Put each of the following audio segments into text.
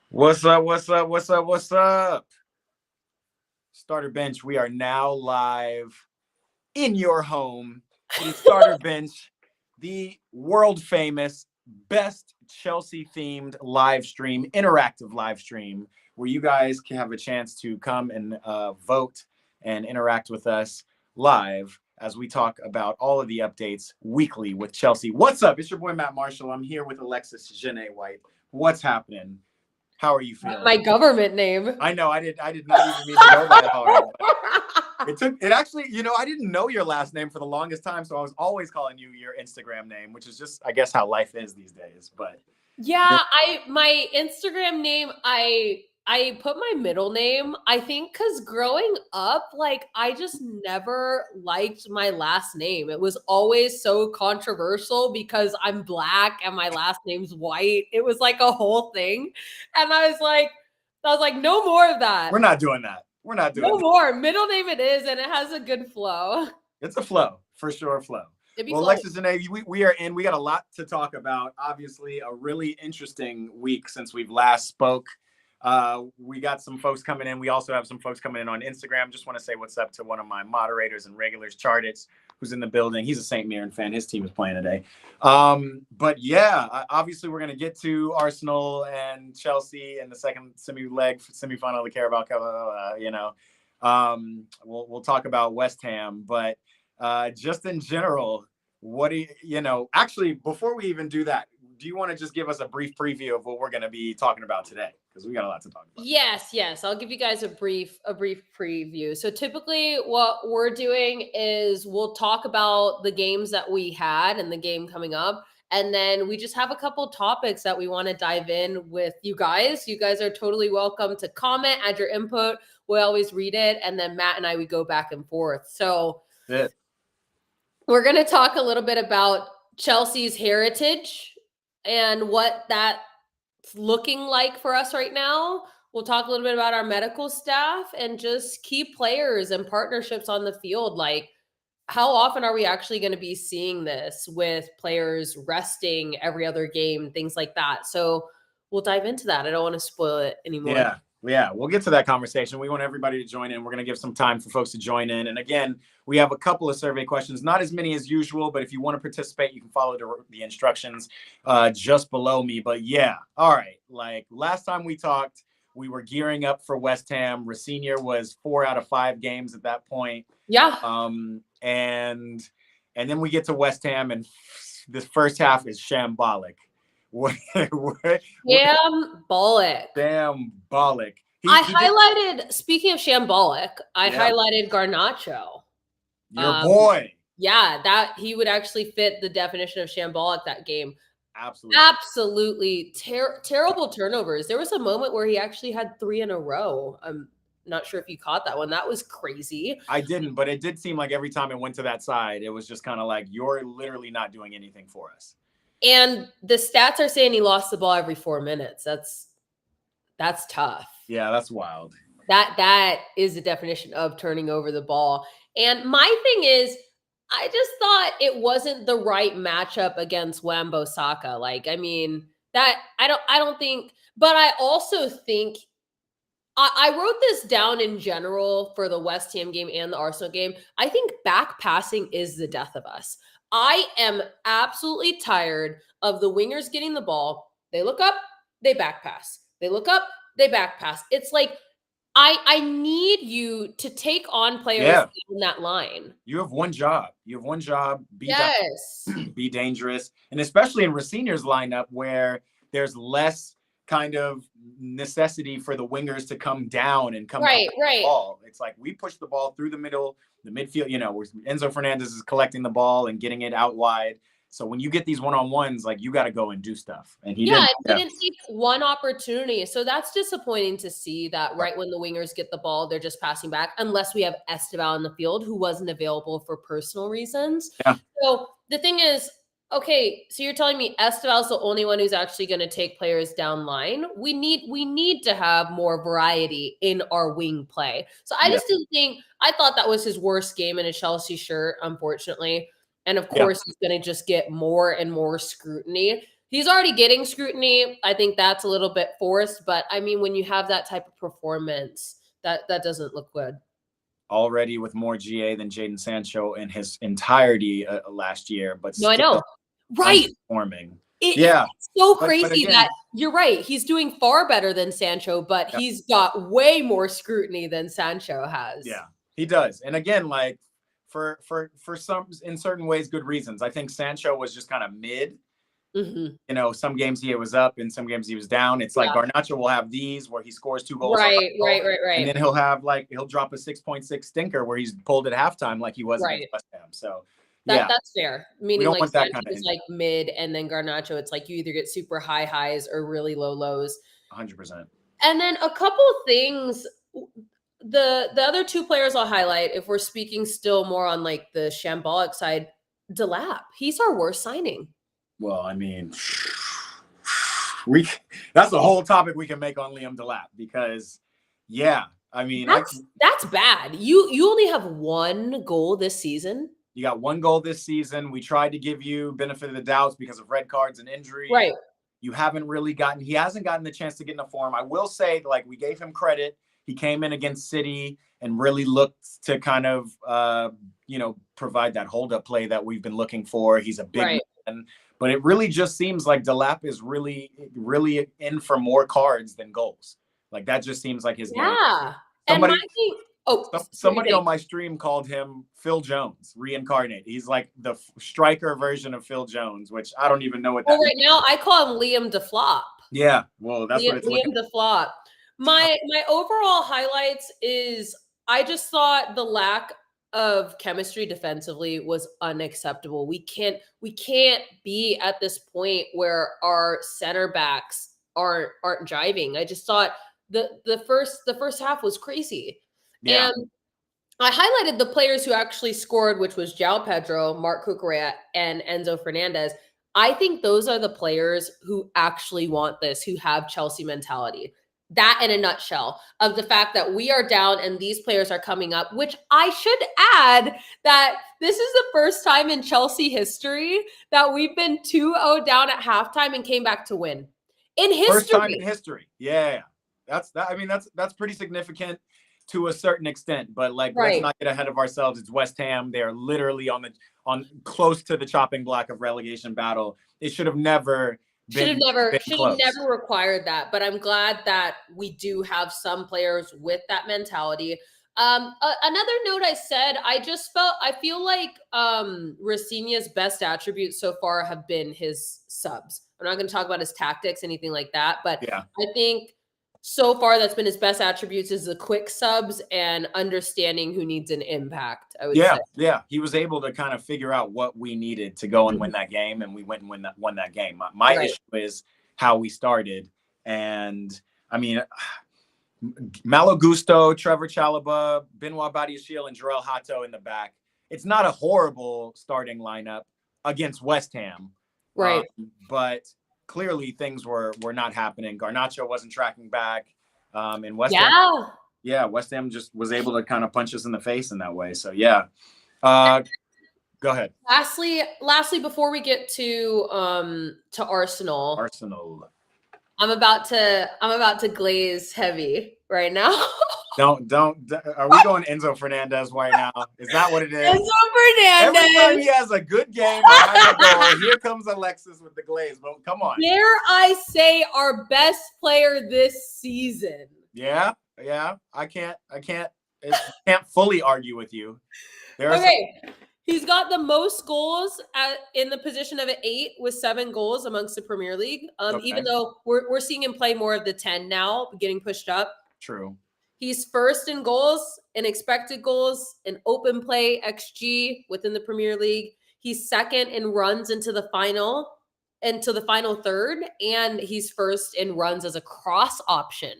What's up? What's up? What's up? What's up? Starter Bench, we are now live in your home. It is Starter Bench, the world famous, best Chelsea themed live stream, interactive live stream, where you guys can have a chance to come and vote and interact with us live as we talk about all of the updates weekly with Chelsea. What's up? It's your boy Matt Marshall. I'm here with Alexis Janae White. What's happening? How are you feeling? My government name. I know I did not even mean to go that hard. It actually, I didn't know your last name for the longest time, so I was always calling you your Instagram name, which is just, I guess, how life is these days. But Yeah, my Instagram name, I put my middle name, I think because growing up, like I just never liked my last name. It was always so controversial because I'm black and my last name's white. It was like a whole thing. And I was like, no more of that. we're not doing that. We're not doing No that. more. Middle name it is, and it has a good flow. It's a flow, for sure, flow. Well, Alexis and we are in. We got a lot to talk about. Obviously, a really interesting week since we've last spoke. We got some folks coming in. We also have some folks coming in on Instagram. Just want to say what's up to one of my moderators and regulars, Chartits, who's in the building. He's a St. Mirren fan. His team is playing today. But yeah, obviously we're going to get to Arsenal and Chelsea in the second semifinal of the Carabao Cup. We'll talk about West Ham, but just in general, what do actually, before we even do that, do you want to just give us a brief preview of what we're going to be talking about today? Because we got a lot to talk about. Yes. I'll give you guys a brief preview. So typically what we're doing is we'll talk about the games that we had and the game coming up. And then we just have a couple topics that we want to dive in with you guys. You guys are totally welcome to comment, add your input. We always read it. And then Matt and I, we go back and forth. So we're going to talk a little bit about Chelsea's heritage and what that's looking like for us right now. We'll talk a little bit about our medical staff and just key players and partnerships on the field. Like, how often are we actually going to be seeing this with players resting every other game, things like that? So we'll dive into that. I don't want to spoil it anymore. Yeah, we'll get to that conversation. We want everybody to join in. We're going to give some time for folks to join in. And again, we have a couple of survey questions, not as many as usual, but if you want to participate, you can follow the instructions just below me. But yeah, all right. Like last time we talked, we were gearing up for West Ham. Racine was 4 out of 5 games at that point. Yeah. And then we get to West Ham, and this first half is shambolic. Shambolic. Highlighted, speaking of shambolic, I highlighted Garnacho. Your boy. Yeah, that he would actually fit the definition of shambolic that game. Absolutely terrible turnovers. There was a moment where he actually had 3 in a row. I'm not sure if you caught that one. That was crazy. I didn't, but it did seem like every time it went to that side, it was just kind of like, you're literally not doing anything for us. And the stats are saying he lost the ball every 4 minutes. That's tough. Yeah, that's wild. That is the definition of turning over the ball. And my thing is, I just thought it wasn't the right matchup against Wan-Bissaka. Like, I mean, that I don't think, but I also think I wrote this down in general for the West Ham game and the Arsenal game. I think back passing is the death of us. I am absolutely tired of the wingers getting the ball. They look up, they back pass. They look up, they back pass. It's like, I need you to take on players in that line. You have one job. Be dangerous. And especially in Racine's lineup where there's less kind of necessity for the wingers to come down and come right. The ball. It's like we push the ball through the middle, the midfield, where Enzo Fernandez is collecting the ball and getting it out wide. So when you get these one-on-ones, like you got to go and do stuff. And he didn't take one opportunity. So that's disappointing to see that right when the wingers get the ball, they're just passing back, unless we have Esteval in the field who wasn't available for personal reasons. Yeah. So the thing is, okay, so you're telling me Esteval's the only one who's actually going to take players down line. We need to have more variety in our wing play. So I just didn't think, I thought that was his worst game in a Chelsea shirt, unfortunately. And of course, he's going to just get more and more scrutiny. He's already getting scrutiny. I think that's a little bit forced, but I mean, when you have that type of performance, that doesn't look good. Already with more GA than Jadon Sancho in his entirety last year, but no, I know, right? Performing. It's so crazy but again, that you're right. He's doing far better than Sancho, but he's got way more scrutiny than Sancho has. Yeah, he does. And again, like for some, in certain ways, good reasons. I think Sancho was just kind of mid. Mm-hmm. You know, some games he was up, and some games he was down. It's like Garnacho will have these where he scores 2 goals, right, and then he'll drop a 6.6 stinker where he's pulled at halftime like he was against West Ham. So that's fair. Meaning like Sancho is like mid, and then Garnacho, it's like you either get super high highs or really low lows. 100%. And then a couple things. The other 2 players I'll highlight, if we're speaking still more on like the shambolic side, Delap. He's our worst signing. Well, I mean, that's a whole topic we can make on Liam Delap because, I mean, that's bad. You only have 1 goal this season. You got 1 goal this season. We tried to give you benefit of the doubts because of red cards and injury. Right. He hasn't gotten the chance to get in the form. I will say, like, we gave him credit. He came in against City and really looked to kind of, provide that hold-up play that we've been looking for. He's a big man. But it really just seems like Delap is really, really in for more cards than goals. Like, that just seems like his game. Somebody on my stream called him Phil Jones, reincarnate. He's like the striker version of Phil Jones, which I don't even know what that means. Right now, I call him Liam DeFlop. Yeah, well, that's what it's Liam DeFlop. My overall highlights is I just thought the lack of chemistry defensively was unacceptable. We can't be at this point where our center backs aren't jiving. I just thought the first half was crazy. Yeah. And I highlighted the players who actually scored, which was João Pedro, Marc Cucurella, and Enzo Fernandez. I think those are the players who actually want this, who have Chelsea mentality. That in a nutshell, of the fact that we are down and these players are coming up, which I should add that this is the first time in Chelsea history that we've been 2-0 down at halftime and came back to win. In history. First time in history. Yeah. That's pretty significant to a certain extent, but like, let's not get ahead of ourselves. It's West Ham. They're literally on close to the chopping block of relegation battle. It should have never required that, but I'm glad that we do have some players with that mentality. Another note I said, I feel like Rafinha's best attributes so far have been his subs. I'm not going to talk about his tactics, anything like that, but I think so far that's been his best attributes is the quick subs and understanding who needs an impact. I would say. Yeah. He was able to kind of figure out what we needed to go and win that game, and we went and won that game. My issue is how we started, and I mean, Malo Gusto, Trevor Chalobah, Benoit Badiashile, and Jarell Hato in the back. It's not a horrible starting lineup against West Ham, right? But clearly things were not happening. Garnacho wasn't tracking back. And West Ham, West Ham just was able to kind of punch us in the face in that way. So go ahead. Lastly, before we get to Arsenal, I'm about to glaze heavy right now. Don't. Are we going Enzo Fernandez right now? Is that what it is? Enzo Fernandez. Every time he has a good game, a goal, here comes Alexis with the glaze. But come on. Dare I say our best player this season? Yeah. I can't fully argue with you. He's got the most goals in the position of an 8 with 7 goals amongst the Premier League. Even though we're seeing him play more of the 10 now, getting pushed up. True. He's first in goals, in expected goals, in open play XG within the Premier League. He's second in runs into the final third, and he's first in runs as a cross option.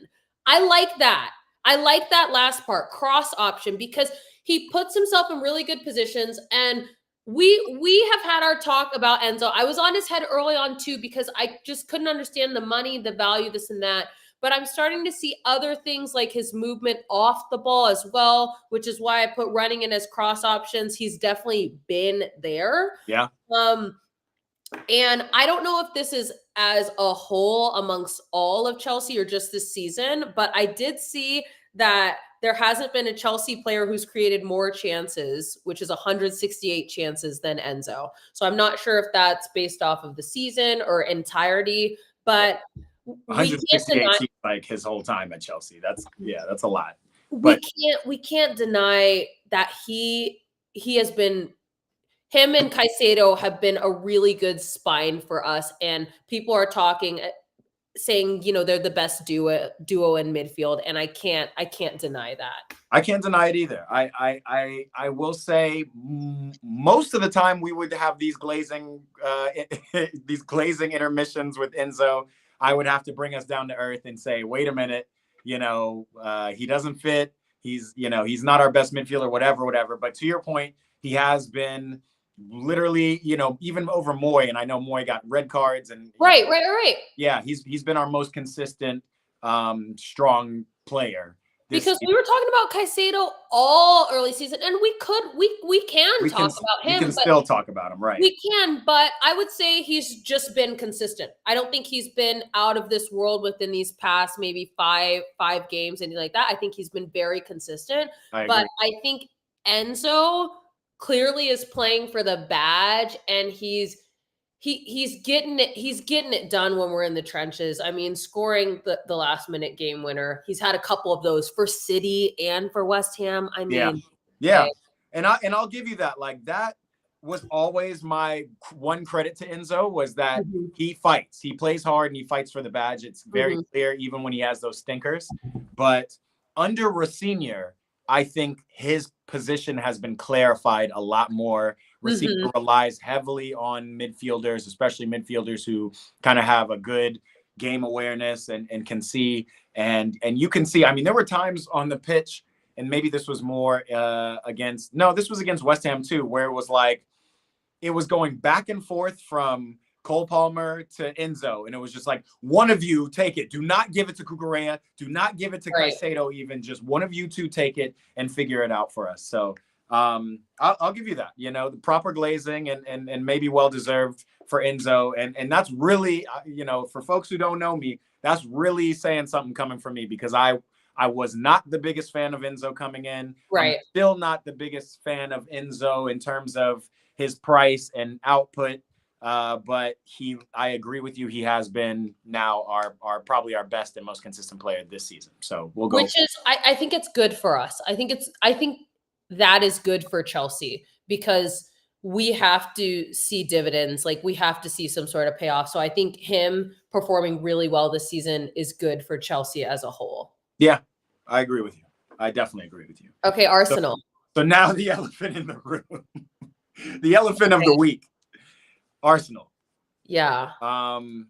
I like that. I like that last part, cross option, because he puts himself in really good positions. And we have had our talk about Enzo. I was on his head early on too, because I just couldn't understand the money, the value, this and that. But I'm starting to see other things like his movement off the ball as well, which is why I put running in as cross options. He's definitely been there. Yeah. And I don't know if this is as a whole amongst all of Chelsea or just this season, but I did see that there hasn't been a Chelsea player who's created more chances, which is 168 chances than Enzo. So I'm not sure if that's based off of the season or entirety, but we can't 168 deny seems like his whole time at Chelsea. That's a lot. But we can't deny that he has been him and Caicedo have been a really good spine for us, and people are talking, saying, you know, they're the best duo in midfield, and I can't deny that. I can't deny it either. I will say most of the time we would have these glazing intermissions with Enzo. I would have to bring us down to earth and say, wait a minute, you know, he doesn't fit. He's not our best midfielder, whatever. But to your point, he has been literally, you know, even over Moy, and I know Moy got red cards and right. Yeah, he's been our most consistent, strong player. Because we were talking about Caicedo all early season, and we can talk about him. We can still talk about him, right? We can, but I would say he's just been consistent. I don't think he's been out of this world within these past maybe five games, anything like that. I think he's been very consistent. But I think Enzo clearly is playing for the badge, and he's getting it done when we're in the trenches. I mean, scoring the last minute game winner. He's had a couple of those for City and for West Ham. I mean, yeah. Okay. And I'll give you that. Like, that was always my one credit to Enzo, was that he fights. He plays hard and he fights for the badge. It's very clear, even when he has those stinkers. But under Rosenior, I think his position has been clarified a lot more. Rosenior relies heavily on midfielders, especially midfielders who kind of have a good game awareness and can see. And you can see, I mean, there were times on the pitch, and maybe this was more against West Ham too, where it was like, it was going back and forth from Cole Palmer to Enzo. And it was just like, one of you take it. Do not give it to Cucurella. Do not give it to Caicedo even. Just one of you two take it and figure it out for us. So I'll give you that. You know, the proper glazing and maybe well-deserved for Enzo. And that's really, you know, for folks who don't know me, that's really saying something coming from me, because I was not the biggest fan of Enzo coming in. Right. I'm still not the biggest fan of Enzo in terms of his price and output. But I agree with you. He has been now our probably our best and most consistent player this season. So we'll go. Which is, I think it's good for us. I think that is good for Chelsea, because we have to see dividends. Like, we have to see some sort of payoff. So I think him performing really well this season is good for Chelsea as a whole. Yeah, I agree with you. I definitely agree with you. Okay, Arsenal. So now the elephant in the room, the elephant of the week. Arsenal. Yeah. Okay.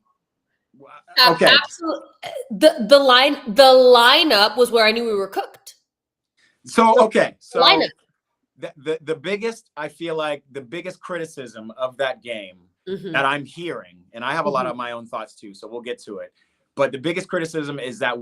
Absolutely. The lineup was where I knew we were cooked. So okay. So lineup. The biggest, I feel like the biggest criticism of that game that I'm hearing, and I have a lot of my own thoughts too, so we'll get to it. But the biggest criticism is that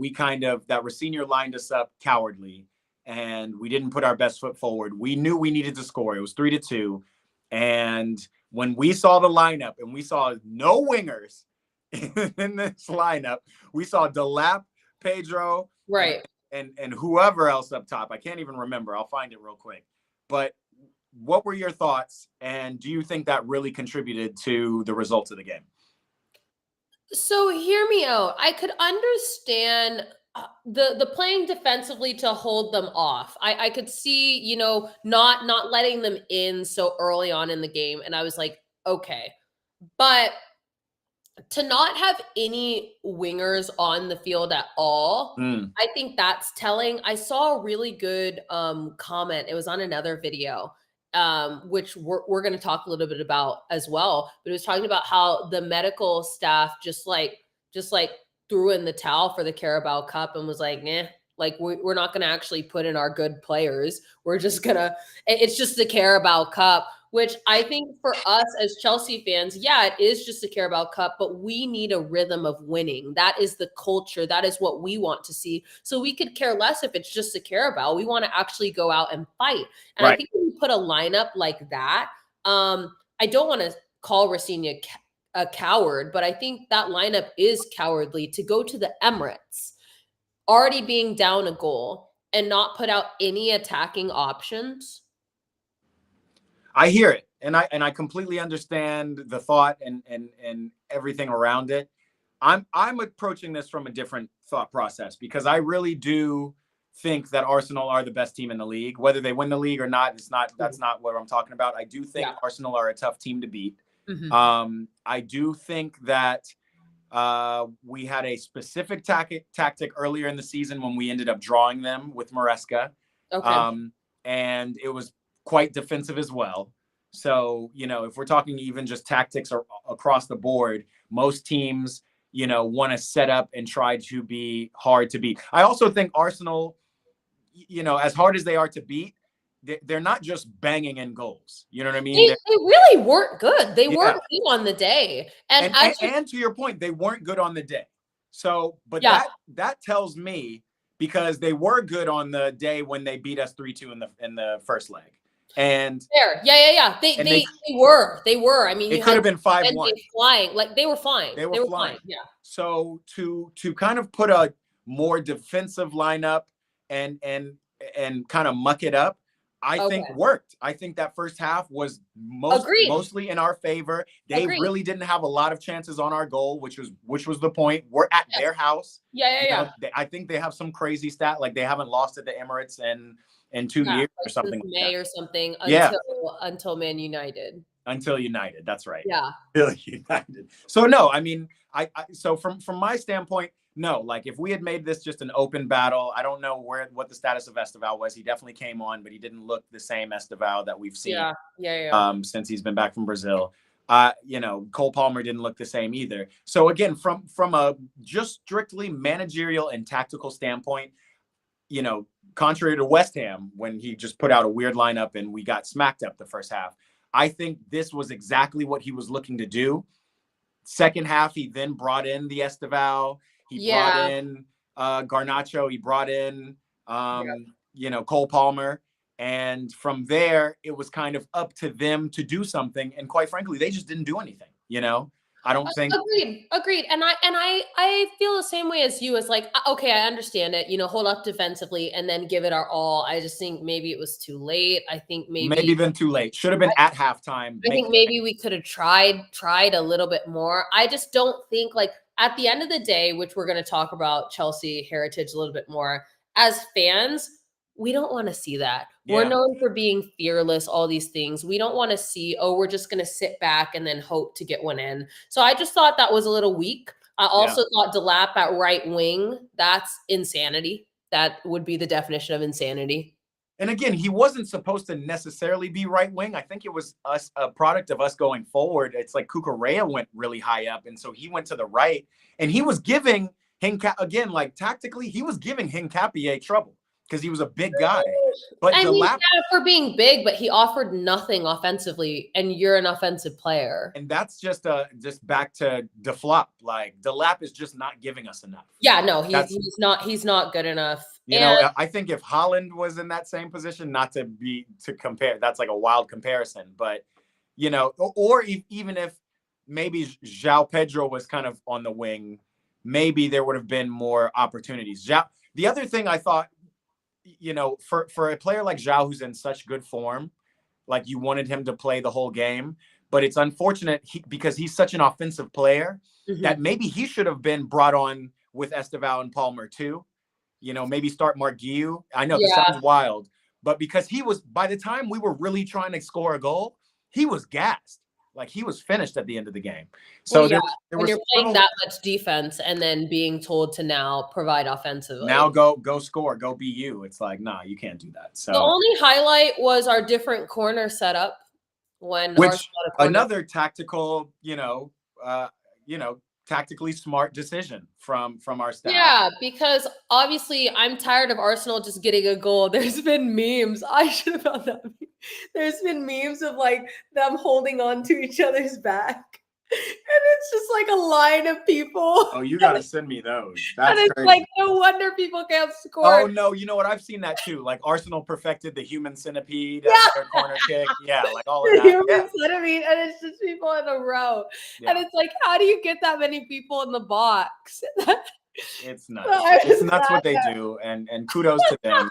that Rosenior lined us up cowardly, and we didn't put our best foot forward. We knew we needed to score. It was 3-2. And when we saw the lineup and we saw no wingers in this lineup, we saw Delap, Pedro, right, and whoever else up top. I can't even remember. I'll find it real quick. But what were your thoughts? And do you think that really contributed to the results of the game? So hear me out. I could understand the playing defensively to hold them off. I could see, you know, not letting them in so early on in the game. And I was like, okay. But to not have any wingers on the field at all, I think that's telling. I saw a really good comment. It was on another video, which we're going to talk a little bit about as well. But it was talking about how the medical staff just like threw in the towel for the Carabao Cup and was like, nah, like we're not going to actually put in our good players. We're just going to, it's just the Carabao Cup, which I think for us as Chelsea fans, yeah, it is just the Carabao Cup, but we need a rhythm of winning. That is the culture. That is what we want to see. So we could care less if it's just the Carabao. We want to actually go out and fight. And I think when you put a lineup like that, I don't want to call Rosenior a coward, but I think that lineup is cowardly to go to the Emirates, already being down a goal, and not put out any attacking options. I hear it, and I completely understand the thought and everything around it. I'm approaching this from a different thought process because I really do think that Arsenal are the best team in the league. Whether they win the league or not, that's not what I'm talking about. I do think Arsenal are a tough team to beat. I do think that we had a specific tactic earlier in the season when we ended up drawing them with Maresca. And it was quite defensive as well. So, if we're talking even just tactics across the board, most teams, want to set up and try to be hard to beat. I also think Arsenal, as hard as they are to beat, they're not just banging in goals. You know what I mean? They really weren't good. They weren't good on the day. And to your point, they weren't good on the day. So, but that tells me, because they were good on the day when they beat us 3-2 in the first leg. And They were. I mean, it could have been 5-1. Flying, like they were flying. They were flying. Yeah. So to kind of put a more defensive lineup and kind of muck it up, I think worked. I think that first half was mostly in our favor. They really didn't have a lot of chances on our goal, which was the point. We're at their house. I think they have some crazy stat, like they haven't lost at the Emirates in 2 years or something. May or something until Man United. Until United, that's right. Yeah. Until United. So no, I mean, so from my standpoint, no, like if we had made this just an open battle, I don't know what the status of Esteval was. He definitely came on, but he didn't look the same Esteval that we've seen since he's been back from Brazil. Cole Palmer didn't look the same either. So again, from a just strictly managerial and tactical standpoint, contrary to West Ham, when he just put out a weird lineup and we got smacked up the first half, I think this was exactly what he was looking to do. Second half, he then brought in the Esteval. He brought in Garnacho. He brought in, Cole Palmer. And from there, it was kind of up to them to do something. And quite frankly, they just didn't do anything, I don't think. Agreed. And I feel the same way as you. As like, okay, I understand it. Hold up defensively and then give it our all. I just think maybe it was too late. I think maybe been too late. Should have been at halftime. I think maybe we could have tried a little bit more. I just don't think, like, at the end of the day, which we're going to talk about Chelsea heritage a little bit more, as fans, we don't want to see that. Yeah. We're known for being fearless, all these things. We don't want to see, we're just going to sit back and then hope to get one in. So I just thought that was a little weak. I also thought Delap at right wing, that's insanity. That would be the definition of insanity. And again, he wasn't supposed to necessarily be right wing. I think it was a product of us going forward. It's like Cucurella went really high up, and so he went to the right. And he was giving again, like tactically, he was giving Hincapié trouble because he was a big guy. But for being big, but he offered nothing offensively, and you're an offensive player. And that's just back to Delap. Like Delap is just not giving us enough. Yeah, no, he's not good enough. I think if Haaland was in that same position, not to compare, that's like a wild comparison. But or even if maybe João Pedro was kind of on the wing, maybe there would have been more opportunities. The other thing I thought, for a player like João, who's in such good form, like you wanted him to play the whole game, but it's unfortunate because he's such an offensive player that maybe he should have been brought on with Esteval and Palmer too. Maybe start Mark Guiu. I know this sounds wild, but because by the time we were really trying to score a goal, he was gassed. Like he was finished at the end of the game. So when you're playing that much defense and then being told to now provide offensively. Now go score, go be you. It's like, nah, you can't do that. So the only highlight was our different corner setup which another tactical, tactically smart decision from our staff. Yeah, because obviously I'm tired of Arsenal just getting a goal. There's been memes. I should have found that. There's been memes of like them holding on to each other's back. it's just like a line of people. Oh, you got to send me those. And That's it's crazy. like, no wonder people can't score. Oh no, you know what? I've seen that too. Like Arsenal perfected the human centipede Yeah. as their corner kick. Yeah, like all of The that. human Yeah. centipede, and it's just people in a row. Yeah. And it's like, how do you get that many people in the box? It's nuts. It's nuts what they do, and kudos to them.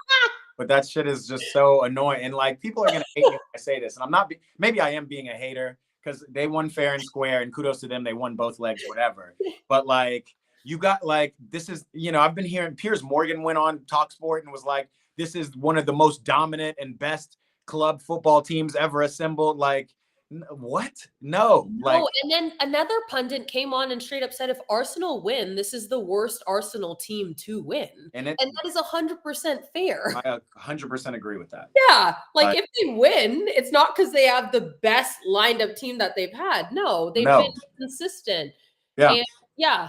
But that shit is just so annoying. And like people are gonna hate me when I say this, and I'm not. Maybe I am being a hater because they won fair and square, and kudos to them. They won both legs, whatever. But like you got like this is I've been hearing Piers Morgan went on Talksport and was like, this is one of the most dominant and best club football teams ever assembled. Like what? No, like and then another pundit came on and straight up said, if Arsenal win, this is the worst Arsenal team to win. And that is 100% fair. I 100% agree with that. Yeah. Like if they win, it's not because they have the best lined up team that they've had. No, they've been consistent. Yeah. And yeah.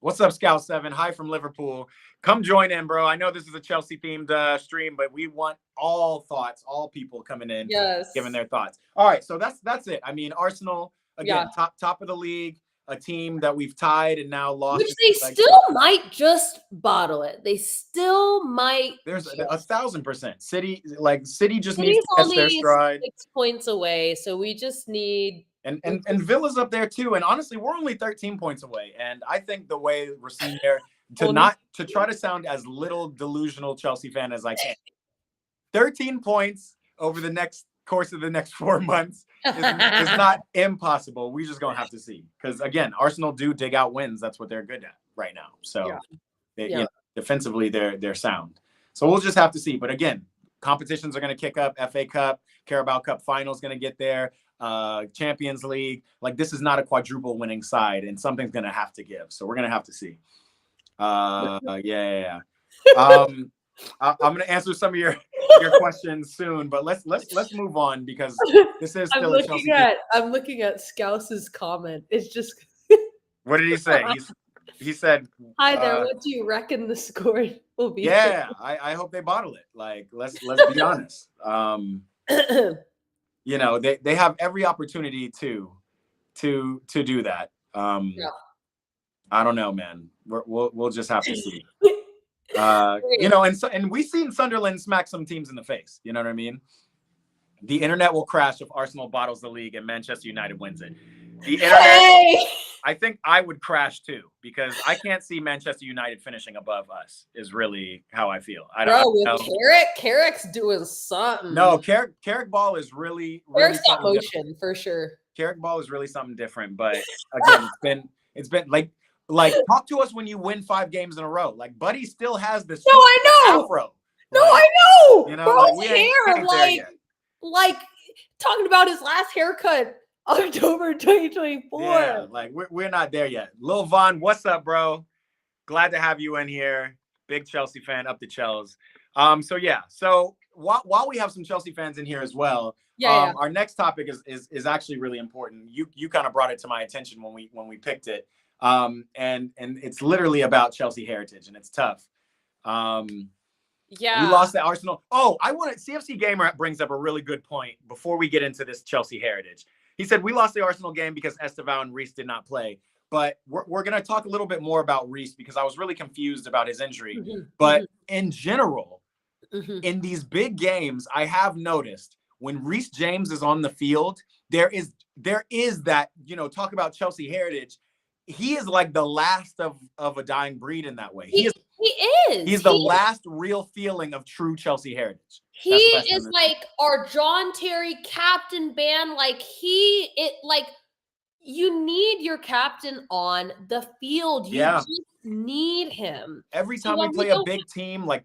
What's up, Scout 7? Hi from Liverpool. Come join in, bro. I know this is a Chelsea themed stream, but we want all thoughts, all people coming in, giving their thoughts. All right, so that's it. I mean, Arsenal again, top of the league, a team that we've tied and now lost. Which they still might just bottle it. They still might. There's 1,000%. City just needs to catch their stride. 6 points away, so we just need. And Villa's up there too. And honestly, we're only 13 points away. And I think the way we're seeing there to try to sound as little delusional Chelsea fan as I can. 13 points over the course of the next 4 months is not impossible. We just gonna have to see. Because again, Arsenal do dig out wins. That's what they're good at right now. So defensively, they're sound. So we'll just have to see. But again, competitions are gonna kick up. FA Cup, Carabao Cup final is gonna get there. Champions League, like this is not a quadruple winning side, and something's gonna have to give. So we're gonna have to see. I'm gonna answer some of your questions soon, but let's move on because this is still a Chelsea. I'm looking at Scouse's comment. It's just. What did he say? He said, "Hi there. What do you reckon the score will be?" Yeah, I hope they bottle it. Like let's be honest. They have every opportunity to do that. I don't know, man. We'll just have to see. And we've seen Sunderland smack some teams in the face. You know what I mean? The internet will crash if Arsenal bottles the league and Manchester United wins it. The internet, I think I would crash too because I can't see Manchester United finishing above us. Is really how I feel. Carrick's doing something. No, Carrick Ball is really Carrick's got motion for sure. Carrick Ball is really something different. But again, it's been like talk to us when you win 5 games in a row. Like Buddy still has this. No, I know. Afro. No, I know. You know, bro's hair, like talking about his last haircut. October 2024. Yeah, like we're not there yet. Lil Von, what's up, bro? Glad to have you in here. Big Chelsea fan, up the Chels. So while we have some Chelsea fans in here as well, our next topic is actually really important. You kind of brought it to my attention when we picked it. And it's literally about Chelsea heritage, and it's tough. We lost to Arsenal. CFC Gamer brings up a really good point before we get into this Chelsea heritage. He said, we lost the Arsenal game because Estevao and Reece did not play. But we're going to talk a little bit more about Reece because I was really confused about his injury. Mm-hmm. But in general, in these big games, I have noticed when Reece James is on the field, there is that, talk about Chelsea heritage. He is like the last of a dying breed in that way. He is. He's the last real feeling of true Chelsea heritage. He is like our John Terry captain band. You need your captain on the field. You just need him. Every time we play a big team, like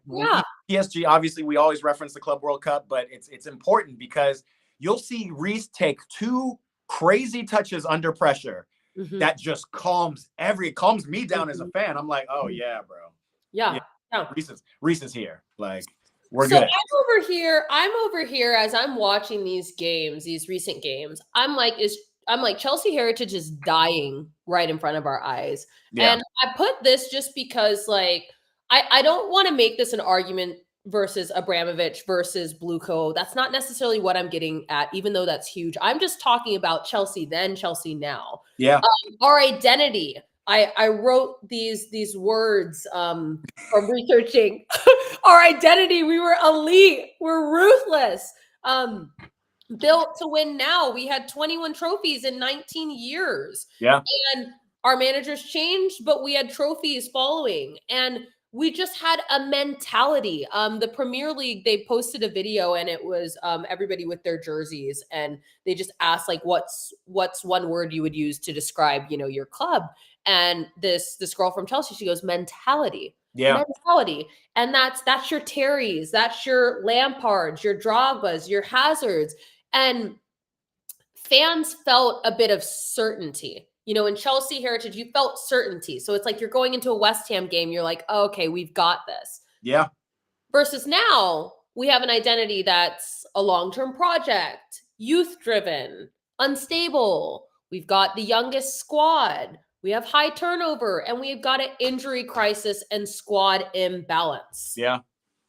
PSG, obviously we always reference the Club World Cup, but it's important because you'll see Reece take 2 crazy touches under pressure that just calms me down as a fan. I'm like, oh yeah, bro. Yeah. Reece is here. Like we're good. I'm over here as I'm watching these recent games. I'm like Chelsea heritage is dying right in front of our eyes. Yeah. And I put this just because I don't want to make this an argument versus Abramovich versus Blueco. That's not necessarily what I'm getting at, even though that's huge. I'm just talking about Chelsea then, Chelsea now. Yeah. Our identity. I wrote these words from researching our identity. We were elite. We're ruthless. Built to win now. We had 21 trophies in 19 years. Yeah. And our managers changed, but we had trophies following. And we just had a mentality. The Premier League, they posted a video and it was everybody with their jerseys. And they just asked, like, what's one word you would use to describe, your club? And this girl from Chelsea, she goes, mentality. Yeah. Mentality. And that's your Terrys, that's your Lampards, your Drogbas, your Hazards. And fans felt a bit of certainty. In Chelsea heritage, you felt certainty. So it's like you're going into a West Ham game, you're like, oh, okay, we've got this. Yeah. Versus now, we have an identity that's a long-term project, youth-driven, unstable. We've got the youngest squad. We have high turnover, and we've got an injury crisis and squad imbalance. Yeah,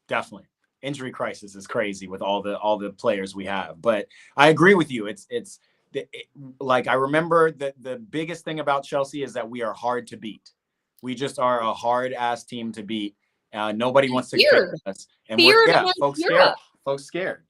definitely. Injury crisis is crazy with all the players we have. But I agree with you. Like, I remember the biggest thing about Chelsea is that we are hard to beat. We just are a hard ass team to beat. Nobody wants to kick us, and folks scared.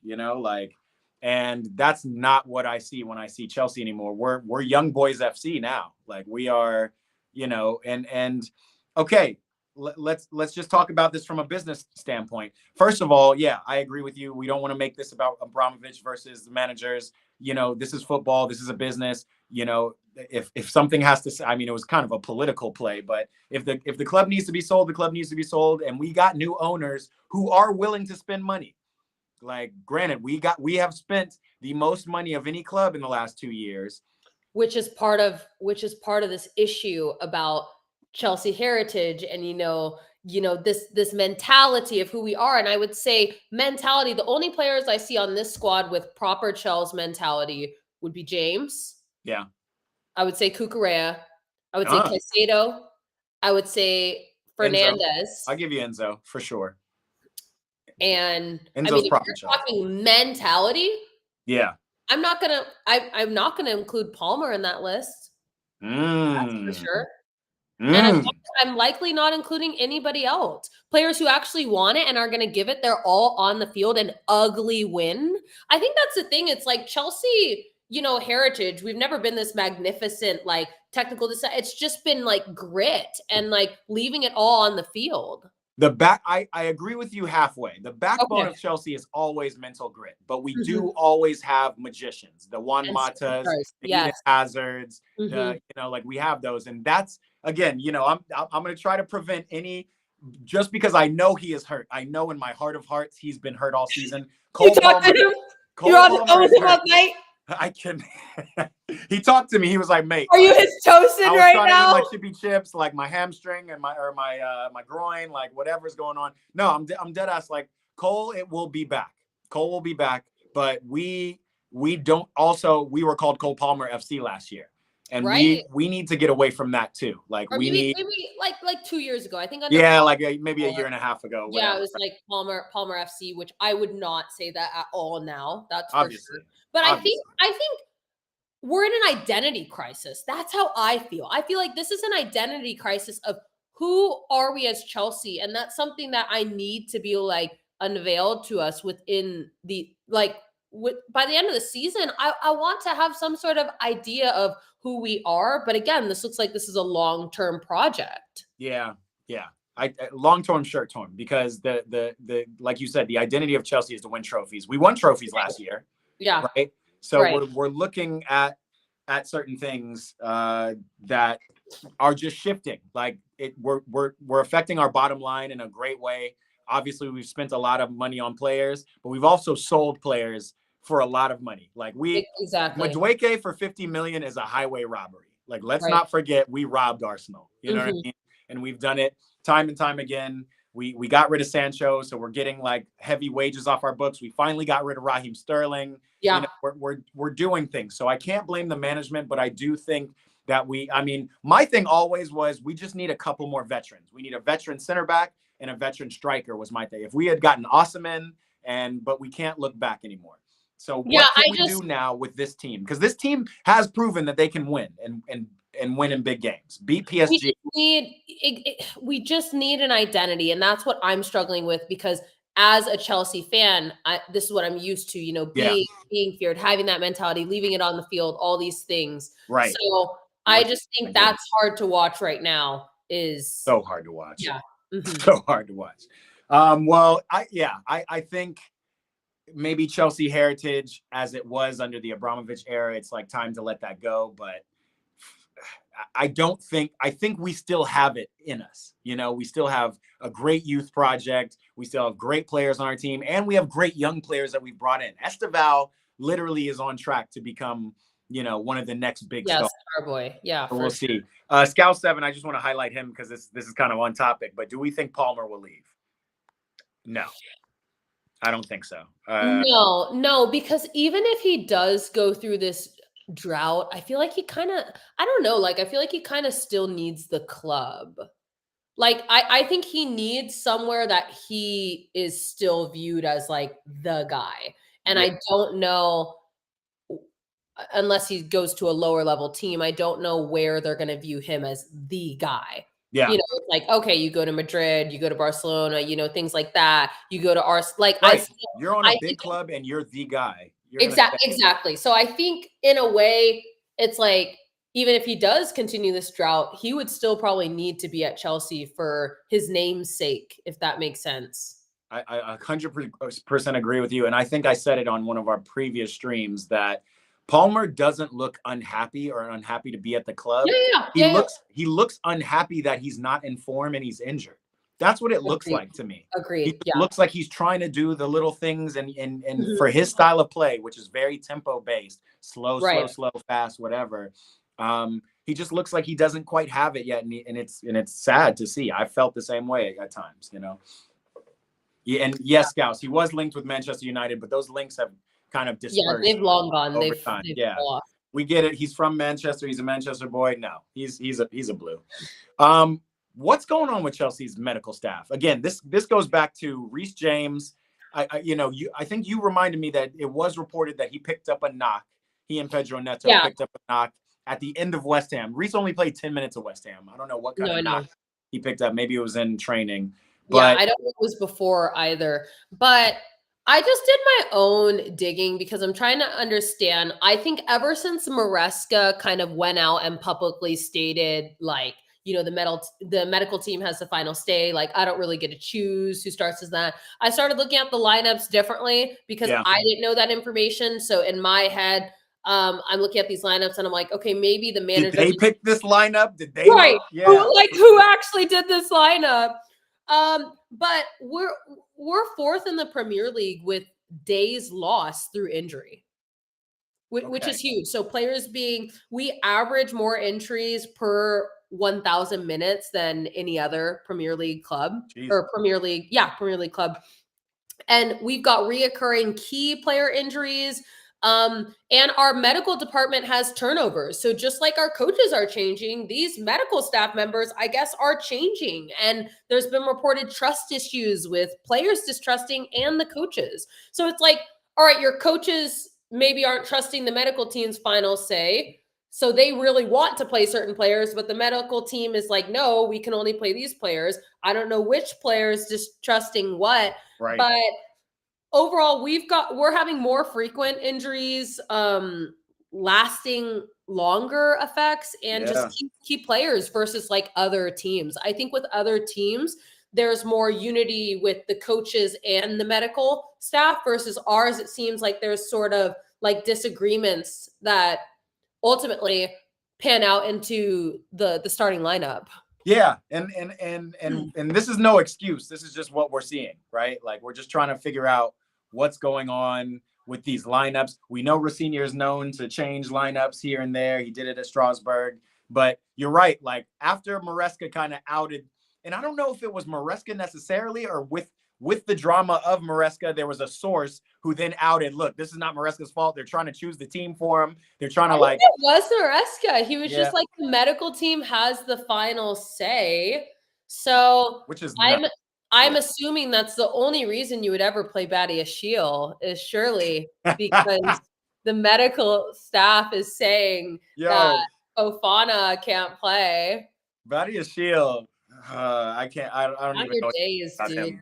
And that's not what I see when I see Chelsea anymore. We're young boys FC now. Like, we are, and okay. Let's just talk about this from a business standpoint. First of all, yeah, I agree with you. We don't want to make this about Abramovich versus the managers. This is football. This is a business. If something has to, it was kind of a political play, but if the club needs to be sold, the club needs to be sold, and we got new owners who are willing to spend money. Like, granted, we have spent the most money of any club in the last 2 years, which is part of this issue about Chelsea heritage and this mentality of who we are. And I would say mentality, the only players I see on this squad with proper Chelsea mentality would be James. Yeah. I would say Cucurella. I would say Caicedo. I would say Fernandez. Enzo. I'll give you Enzo for sure. And Enzo's if you're talking mentality, yeah, I'm not gonna include Palmer in that list. That's for sure. And I'm likely not including anybody else. Players who actually want it and are going to give it their all on the field and ugly win. I think that's the thing. It's like Chelsea, heritage. We've never been this magnificent, like, technical. It's just been like grit and like leaving it all on the field. I agree with you halfway. The backbone of Chelsea is always mental grit, but we do always have magicians, the Juan Matas, the Eden Hazards, like, we have those. And that's, again, I'm going to try to prevent any, just because I know he is hurt. I know in my heart of hearts, he's been hurt all season. You talked to him? You're on the phone with him all night? I can. He talked to me. He was like, "Mate, are you his toasted right now? My chippy chips, like my hamstring and my groin, like whatever's going on." No, I'm dead ass. Like, Cole, it will be back. Cole will be back, but we don't. Also, we were called Cole Palmer FC last year, and we need to get away from that too. Like, or maybe like 2 years ago. I think maybe a year and a half ago. Yeah, whatever. It was like Palmer FC, which I would not say that at all now. That's obviously. For sure. But obviously. I think we're in an identity crisis. That's how I feel. I feel like this is an identity crisis of who are we as Chelsea, and that's something that I need to be like unveiled to us within the by the end of the season. I want to have some sort of idea of who we are. But again, this looks like this is a long-term project. Yeah. Long-term, short-term, because the like you said, the identity of Chelsea is to win trophies. We won trophies last year. Yeah. Right. So we're looking at certain things that are just shifting. Like, we're affecting our bottom line in a great way. Obviously, we've spent a lot of money on players, but we've also sold players for a lot of money. Like, Madueke for 50 million is a highway robbery. Like, let's not forget, we robbed Arsenal. You know what I mean? And we've done it time and time again. We got rid of Sancho, so we're getting like heavy wages off our books. We finally got rid of Raheem Sterling. Yeah, we're doing things. So I can't blame the management, but I do think I mean, my thing always was we just need a couple more veterans. We need a veteran center back and a veteran striker was my thing. If we had gotten Osimhen, but we can't look back anymore. So what can we do now with this team? Because this team has proven that they can win and win in big games. Beat PSG. We just need an identity, and that's what I'm struggling with because as a Chelsea fan, this is what I'm used to, you know, being feared, having that mentality, leaving it on the field, all these things. Right. So I just think that's hard to watch right now. Is so hard to watch. Yeah. So hard to watch. Well, I think maybe Chelsea heritage as it was under the Abramovich era, it's like time to let that go. But I think we still have it in us. You know, we still have a great youth project. We still have great players on our team, and we have great young players that we've brought in. Esteval literally is on track to become, you know, one of the next big stars. Star boy. Yeah. So we'll see. Scout 7, I just want to highlight him because this is kind of on topic, but do we think Palmer will leave? No. I don't think so. No, because even if he does go through this drought, I feel like he kind of, I don't know, like I feel like he kind of still needs the club. Like I think he needs somewhere that he is still viewed as like the guy. And I don't know, unless he goes to a lower level team, I don't know where they're going to view him as the guy. Yeah. You know, it's like, okay, you go to Madrid, you go to Barcelona, you know, things like that. You go to Arsenal. Like, you're on a big club and you're the guy. Exactly. So I think in a way, it's like, even if he does continue this drought, he would still probably need to be at Chelsea for his name's sake, if that makes sense. I 100% agree with you. And I think I said it on one of our previous streams that Palmer doesn't look unhappy to be at the club. He looks unhappy that he's not in form and he's injured. That's what it looks like to me. Agreed. It looks like he's trying to do the little things and for his style of play, which is very tempo based, slow, fast, whatever. He just looks like he doesn't quite have it yet, and it's sad to see. I felt the same way at times, you know. Yeah, and yes, Scouts, he was linked with Manchester United, but those links have kind of dispersed. Yeah, they've long gone. They've lost. We get it. He's from Manchester. He's a Manchester boy. No, he's a Blue. What's going on with Chelsea's medical staff? Again, this goes back to Reece James. I think you reminded me that it was reported that he picked up a knock. He and Pedro Neto picked up a knock at the end of West Ham. Reece only played 10 minutes of West Ham. I don't know what kind of knock he picked up. Maybe it was in training. But I don't know if it was before either. But I just did my own digging because I'm trying to understand. I think ever since Maresca kind of went out and publicly stated, like, you know, the medical team has the final say. Like, I don't really get to choose who starts as that. I started looking at the lineups differently because I didn't know that information. So in my head, I'm looking at these lineups and I'm like, okay, maybe the manager. Did they pick this lineup? Did they? Right. Yeah. Who actually did this lineup? But we're fourth in the Premier League with days lost through injury, which is huge. So we average more injuries per 1,000 minutes than any other Premier League club or Premier League club. And we've got reoccurring key player injuries. And our medical department has turnovers. So just like our coaches are changing, these medical staff members, I guess, are changing. And there's been reported trust issues with players distrusting and the coaches. So it's like, all right, your coaches maybe aren't trusting the medical team's final say. So they really want to play certain players, but the medical team is like, no, we can only play these players. I don't know which players distrusting what, but overall, we're having more frequent injuries, lasting longer effects, and just key players versus like other teams. I think with other teams, there's more unity with the coaches and the medical staff versus ours. It seems like there's sort of like disagreements that ultimately pan out into the starting lineup. Yeah, and this is no excuse. This is just what we're seeing, right? Like, we're just trying to figure out what's going on with these lineups. We know Rossinier is known to change lineups here and there. He did it at Strasbourg. But you're right. Like, after Maresca kind of outed, and I don't know if it was Maresca necessarily or with with the drama of Maresca, there was a source who then outed, look, this is not Maresca's fault. They're trying to choose the team for him. They're trying to like. It was Maresca. He was just like, the medical team has the final say. So which is I'm assuming that's the only reason you would ever play Badiashile is surely because the medical staff is saying that Fofana can't play. Badiashile, I can't. I don't even know days, about dude. him.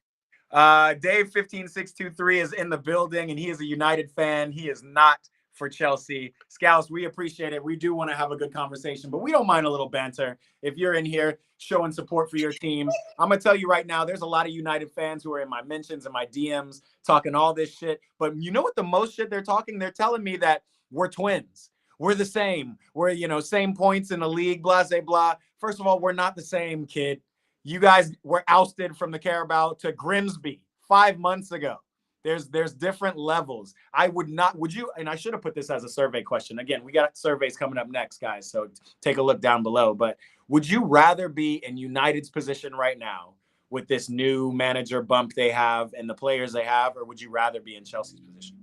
Dave 15623 is in the building, and he is a United fan. He is not for Chelsea. Scouts, we appreciate it. We do want to have a good conversation, but we don't mind a little banter. If you're in here showing support for your teams, I'm going to tell you right now, there's a lot of United fans who are in my mentions and my DMs talking all this shit. But you know what the most shit they're talking? They're telling me that we're twins. We're the same. We're, same points in the league, blah, blah, blah. First of all, we're not the same, kid. You guys were ousted from the Carabao to Grimsby 5 months ago. There's different levels. Would you, and I should have put this as a survey question. Again, we got surveys coming up next, guys, so take a look down below. But would you rather be in United's position right now with this new manager bump they have and the players they have, or would you rather be in Chelsea's position?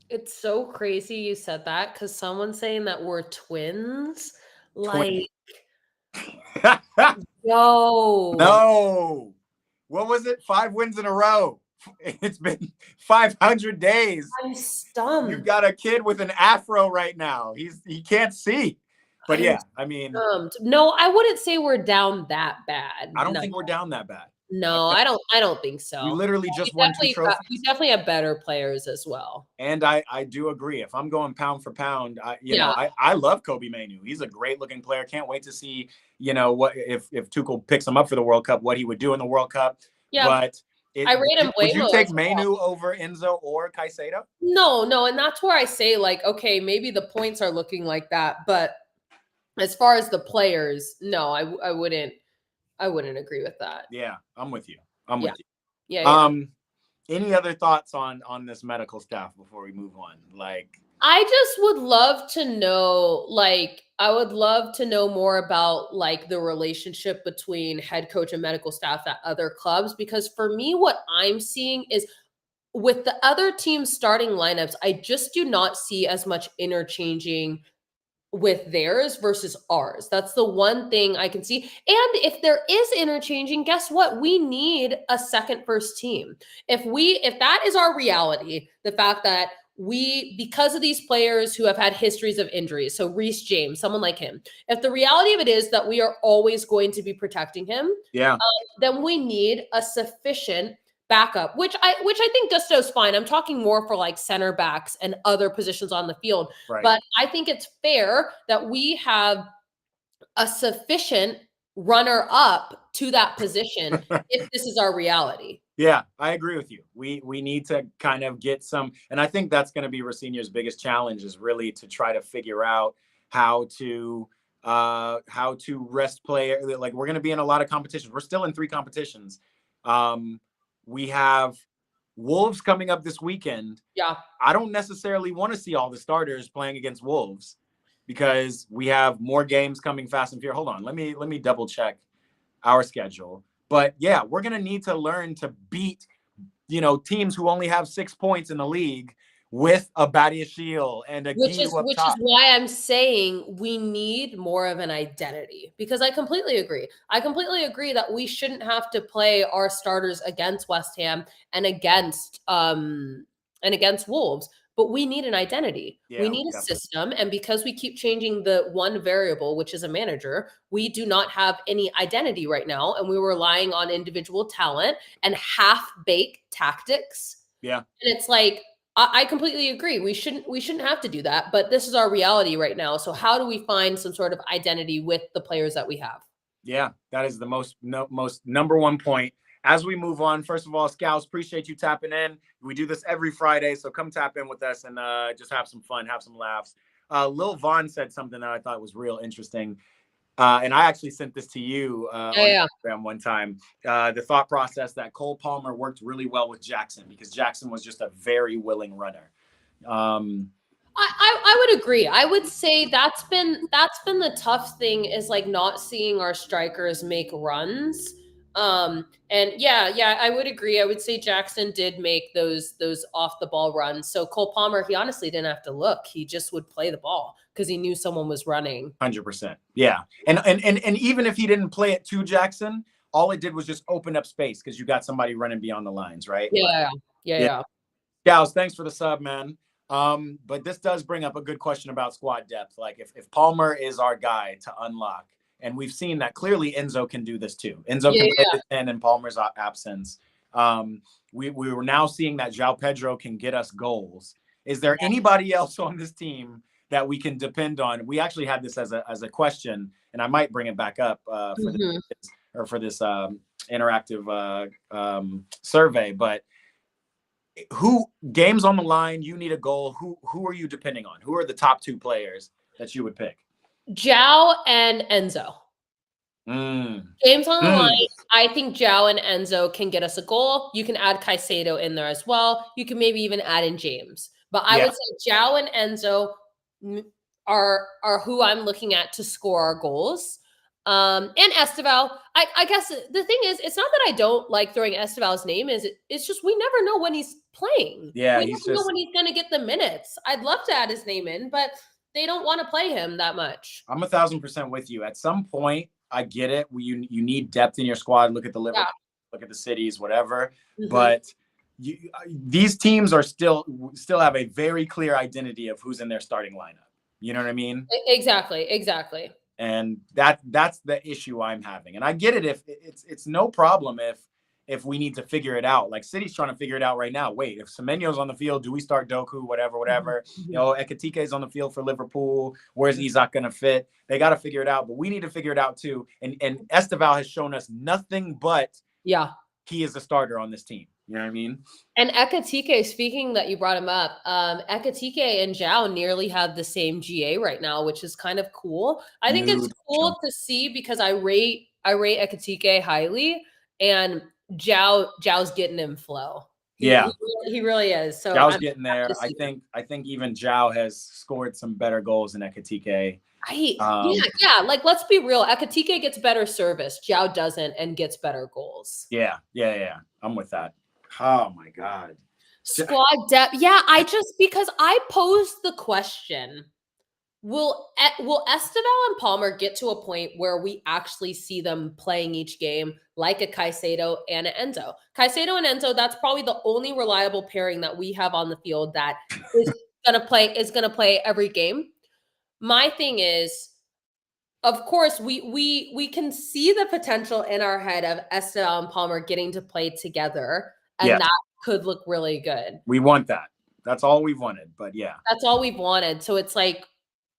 It's so crazy you said that, because someone's saying that we're twins. Like, no. What was it? 5 wins in a row. It's been 500 days. I'm stumped. You've got a kid with an afro right now. He can't see. But yeah, I mean. No, I wouldn't say we're down that bad. I don't think we're down that bad. No, I don't think so. We literally just won 2 trophies. We definitely have better players as well. And I do agree. If I'm going pound for pound, I love Kobe Mainoo. He's a great looking player. Can't wait to see, what if Tuchel picks him up for the World Cup, what he would do in the World Cup. Yeah. But I rate him way would you take Mainoo over Enzo or Caicedo? No, and that's where I say, like, okay, maybe the points are looking like that, but as far as the players, no, I wouldn't agree with that. Yeah, I'm with you. I'm with you. Yeah. Any other thoughts on this medical staff before we move on? Like, I just would love to know, I would love to know more about the relationship between head coach and medical staff at other clubs, because for me, what I'm seeing is with the other teams' starting lineups, I just do not see as much interchanging with theirs versus ours. That's the one thing I can see. And if there is interchanging, guess what? We need a second first team. If that is our reality, the fact that because of these players who have had histories of injuries, so Reece James, someone like him, if the reality of it is that we are always going to be protecting him, then we need a sufficient backup, which I think Gusto's fine. I'm talking more for center backs and other positions on the field. Right. But I think it's fair that we have a sufficient runner up to that position if this is our reality. Yeah, I agree with you. We need to kind of get some, and I think that's going to be Rosinha's biggest challenge, is really to try to figure out how to rest players. Like, we're going to be in a lot of competitions. We're still in 3 competitions. We have Wolves coming up this weekend. Yeah. I don't necessarily want to see all the starters playing against Wolves because we have more games coming fast and furious. Hold on. Let me double check our schedule. But yeah, we're going to need to learn to beat, teams who only have 6 points in the league with a Badiashile and a Guiu up top. Which is why I'm saying we need more of an identity, because I completely agree. I completely agree that we shouldn't have to play our starters against West Ham and against Wolves, but we need an identity. Yeah, we need a system, and because we keep changing the one variable, which is a manager, we do not have any identity right now, and we're relying on individual talent and half-baked tactics. Yeah. And it's like, I completely agree. We shouldn't have to do that, but this is our reality right now. So how do we find some sort of identity with the players that we have? Yeah, that is the most number one point. As we move on, first of all, Scouts, appreciate you tapping in. We do this every Friday, so come tap in with us and just have some fun, have some laughs. Lil Vaughn said something that I thought was real interesting. And I actually sent this to you on Instagram one time. The thought process that Cole Palmer worked really well with Jackson because Jackson was just a very willing runner. I would agree. I would say that's been the tough thing, is not seeing our strikers make runs. And yeah, I would agree. I would say Jackson did make those off the ball runs. So Cole Palmer, he honestly didn't have to look. He just would play the ball because he knew someone was running. 100%. Yeah. And even if he didn't play it to Jackson, all it did was just open up space because you got somebody running beyond the lines, right? Yeah. Gals, thanks for the sub, man. But this does bring up a good question about squad depth. Like if Palmer is our guy to unlock, and we've seen that clearly Enzo can do this too. Enzo can play the 10 in Palmer's absence. We were now seeing that João Pedro can get us goals. Is there anybody else on this team that we can depend on? We actually had this as a question, and I might bring it back up for this interactive survey. But who, games on the line, you need a goal. Who are you depending on? Who are the top 2 players that you would pick? João and Enzo. Games on the line. I think João and Enzo can get us a goal. You can add Caicedo in there as well. You can maybe even add in James. But I would say João and Enzo are who I'm looking at to score our goals. And Esteval, I guess the thing is, it's not that I don't like throwing Esteval's name. It's just we never know when he's playing. Yeah, we never know when he's going to get the minutes. I'd love to add his name in, but they don't want to play him that much. I'm 1,000% with you. At some point, I get it. You need depth in your squad. Look at the Liverpool, look at the cities, whatever. But these teams are still have a very clear identity of who's in their starting lineup. You know what I mean? Exactly. And that's the issue I'm having. And I get it. If it's no problem if we need to figure it out. Like City's trying to figure it out right now. Wait, if Semenyo's on the field, do we start Doku? Whatever. You know, Ekitike's on the field for Liverpool. Where's Isak going to fit? They got to figure it out, but we need to figure it out too. And Esteval has shown us nothing but he is a starter on this team. You know what I mean? And Ekitike, speaking that you brought him up, Ekitike and João nearly have the same GA right now, which is kind of cool. I think it's cool to see because I rate Ekitike highly, and João's getting him flow. He really is. So João's getting there. I think even João has scored some better goals than Ekitike. Like let's be real. Ekitike gets better service. João doesn't and gets better goals. Yeah. I'm with that. Oh my God. Squad depth. Yeah, because I posed the question. Will Esteval and Palmer get to a point where we actually see them playing each game like a Caicedo and an Enzo? Caicedo and Enzo, that's probably the only reliable pairing that we have on the field that is gonna play every game. My thing is, of course, we can see the potential in our head of Esteval and Palmer getting to play together, and that could look really good. We want that. That's all we've wanted, but that's all we've wanted. So it's like,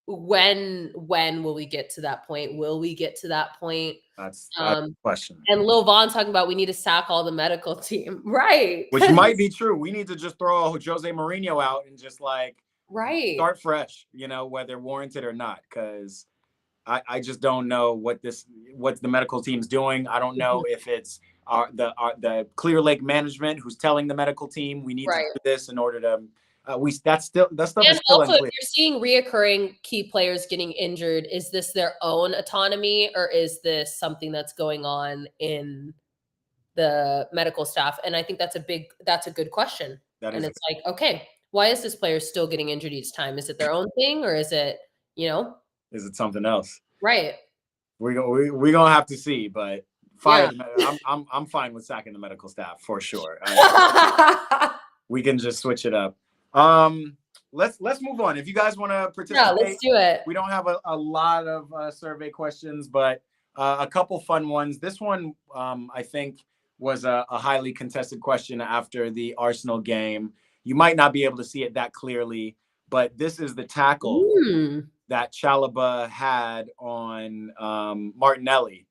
when will we get to that point? Will we get to that point? That's the question. And Lil Von talking about we need to sack all the medical team, right? Which might be true. We need to just throw Jose Mourinho out and just start fresh, whether warranted or not, because I just don't know what the medical team's doing. I don't know if it's the Clear Lake management who's telling the medical team we need to do this in order to. That stuff is still also, unclear. If you're seeing reoccurring key players getting injured, is this their own autonomy or is this something that's going on in the medical staff? And I think that's a good question. It's like, okay, why is this player still getting injured each time? Is it their own thing or is it, is it something else? Right. We're gonna have to see, but I'm fine with sacking the medical staff for sure. We can just switch it up. Let's move on. If you guys want to participate, let's do it. We don't have a lot of survey questions, but a couple fun ones. This one, I think, was a highly contested question after the Arsenal game. You might not be able to see it that clearly, but this is the tackle that Chalobah had on Martinelli.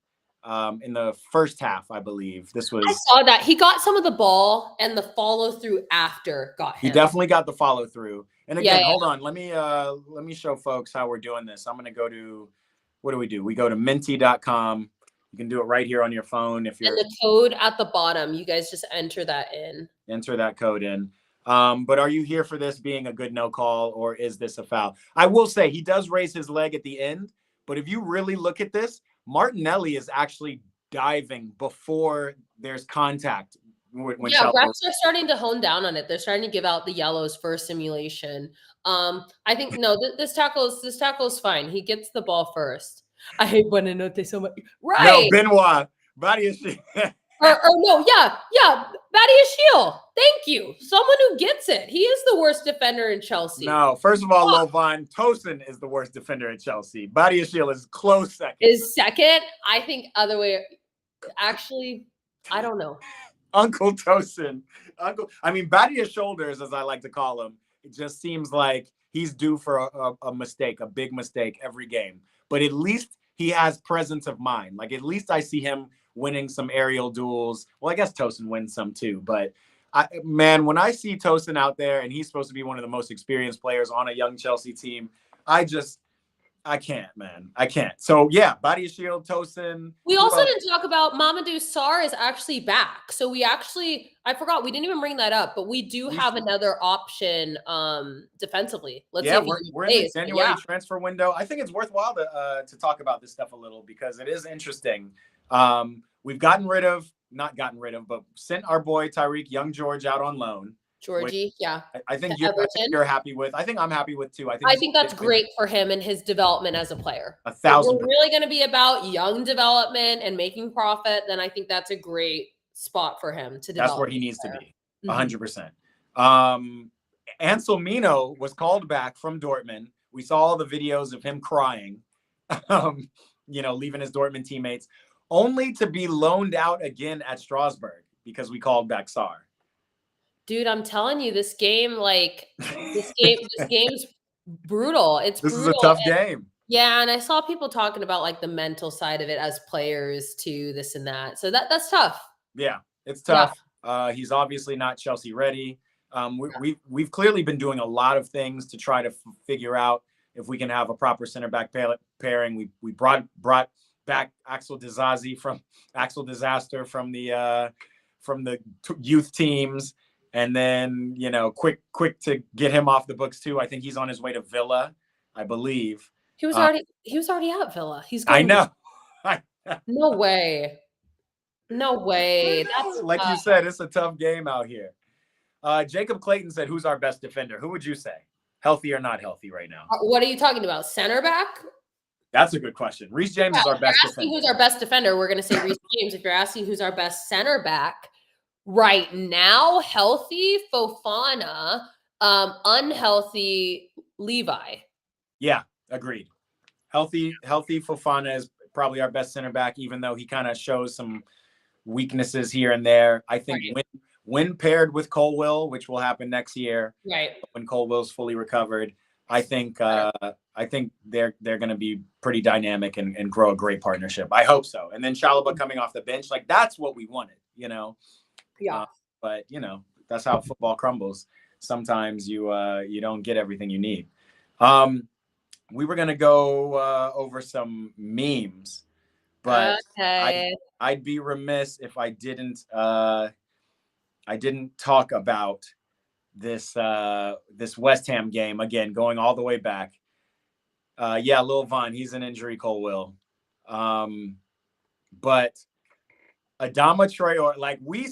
In the first half, I believe. I saw that. He got some of the ball and the follow through after got him. He definitely got the follow through. And again, hold on. Let me show folks how we're doing this. I'm going to go to, what do? We go to minty.com. You can do it right here on your phone. And the code at the bottom, you guys just enter that in. Enter that code in. But are you here for this being a good no call or is this a foul? I will say he does raise his leg at the end, but if you really look at this, Martinelli is actually diving before there's contact. When yeah, refs are starting to hone down on it. They're starting to give out the yellows for simulation. I think no, this tackle's fine. He gets the ball first. I hate Buonanotte so much. Right. No, Benoit. Body of shit. or no, yeah. Badiashile. Thank you. Someone who gets it. He is the worst defender in Chelsea. No, first of all, Lovan, Tosin is the worst defender at Chelsea. Badiashile is close second. Is second? I think other way. Actually, I don't know. Uncle Tosin. I mean, Badia's shoulders, as I like to call him, it just seems like he's due for a mistake, a big mistake every game. But at least he has presence of mind. Like, at least I see him winning some aerial duels. Well, I guess Tosin wins some too. But, man, when I see Tosin out there, and he's supposed to be one of the most experienced players on a young Chelsea team, I can't, man. I can't. So, yeah, Badiashile, Tosin. We also didn't talk about Mamadou Sarr is actually back. So I forgot, we didn't even bring that up, but we do have another option defensively. Let's see if we're in the January transfer window. I think it's worthwhile to talk about this stuff a little because it is interesting. We've not gotten rid of, but sent our boy Tyreek Young George out on loan. Georgie, yeah. I think you're happy with. I think I'm happy with too. I think that's great for him and his development as a player. 1,000%. If we're really going to be about young development and making profit, then I think that's a great spot for him to develop. That's where he needs to be. 100%. Ansel Mino was called back from Dortmund. We saw all the videos of him crying, leaving his Dortmund teammates, only to be loaned out again at Strasbourg because we called back Sarr. Dude, I'm telling you, this game's brutal. This is a tough game. Yeah, and I saw people talking about like the mental side of it as players too, this and that. So that's tough. Yeah, it's tough. Yeah. He's obviously not Chelsea ready. We've clearly been doing a lot of things to try to figure out if we can have a proper center back pairing. We brought back Axel Disaster from the youth teams. And then, quick to get him off the books too. I think he's on his way to Villa, I believe. He was already at Villa. I know. No way. That's like you said, it's a tough game out here. Jacob Clayton said, "Who's our best defender?" Who would you say? Healthy or not healthy right now? What are you talking about? Center back? That's a good question. Reece James is our best defender. Who's our best defender? We're going to say Reece James. If you're asking who's our best center back. Right now, healthy Fofana, unhealthy Levi. Yeah, agreed. Healthy Fofana is probably our best center back, even though he kind of shows some weaknesses here and there. I think when paired with Colwill, which will happen next year, right? When Colwill's fully recovered, I think they're going to be pretty dynamic and grow a great partnership. I hope so. And then Chalobah coming off the bench, like that's what we wanted, Yeah. But that's how football crumbles. Sometimes you don't get everything you need. We were gonna go over some memes, but I'd be remiss if I didn't talk about this West Ham game again, going all the way back. Lil Von, he's an injury, Colwill. But Adama Traore, like we